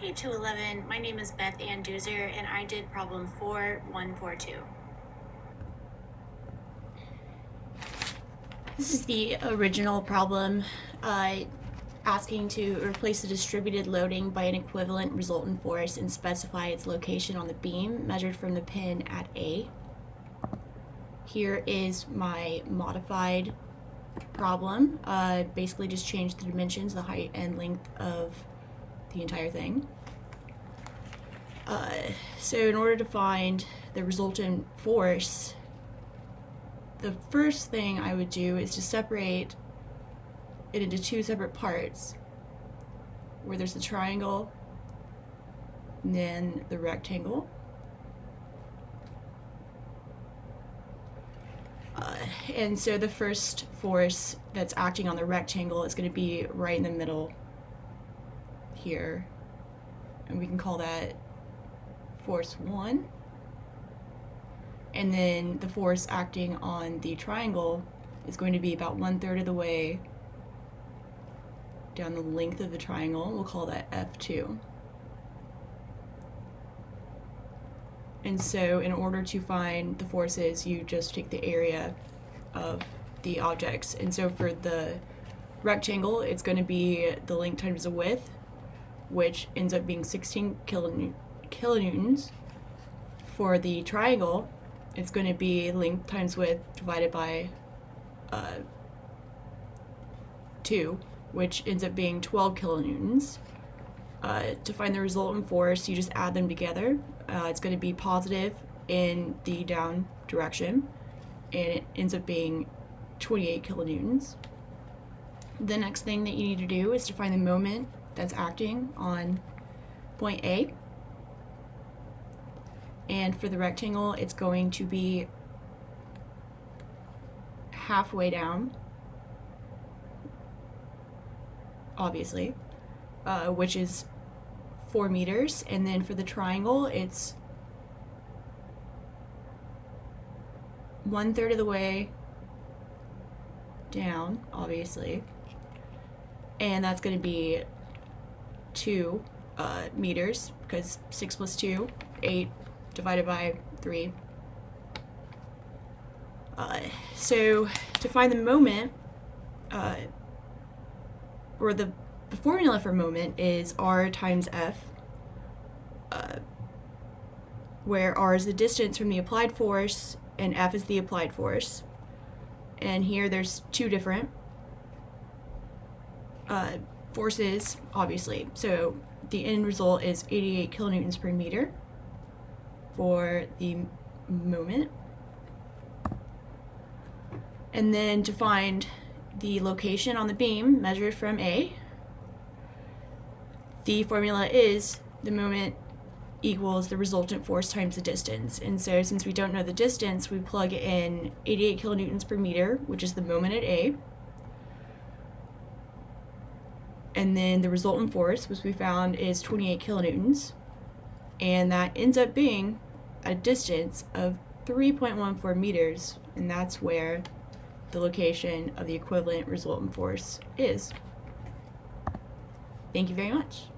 Hey 211, my name is Beth Ann Doozer and I did problem 4142. This is the original problem, asking to replace the distributed loading by an equivalent resultant force and specify its location on the beam measured from the pin at A. Here is my modified problem. Basically just changed the dimensions, the height and length of the entire thing. So in order to find the resultant force, the first thing I would do is to separate it into two separate parts, where there's the triangle and then the rectangle. And so the first force that's acting on the rectangle is going to be right in the middle here, and we can call that force 1. And then the force acting on the triangle is going to be about 1/3 of the way down the length of the triangle. We'll call that F2. And so in order to find the forces, you just take the area of the objects. And so for the rectangle, it's going to be the length times the width, which ends up being 16 kilonewtons. For the triangle, it's going to be length times width divided by 2, which ends up being 12 kilonewtons. To find the resultant force, you just add them together. It's going to be positive in the down direction, and it ends up being 28 kilonewtons. The next thing that you need to do is to find the moment that's acting on point A. And for the rectangle, it's going to be halfway down, obviously, which is 4 meters. And then for the triangle, it's 1/3 of the way down, obviously, and that's going to be 2 meters, because 6 plus 2, 8, divided by 3. So to find the moment, or the formula for moment is R times F, where R is the distance from the applied force and F is the applied force. And here there's two different forces, obviously. So the end result is 88 kilonewtons per meter for the moment. And then to find the location on the beam measured from A, the formula is the moment equals the resultant force times the distance. And so since we don't know the distance, we plug in 88 kilonewtons per meter, which is the moment at A. And then the resultant force, which we found, is 28 kilonewtons. And that ends up being a distance of 3.14 meters, and that's where the location of the equivalent resultant force is. Thank you very much.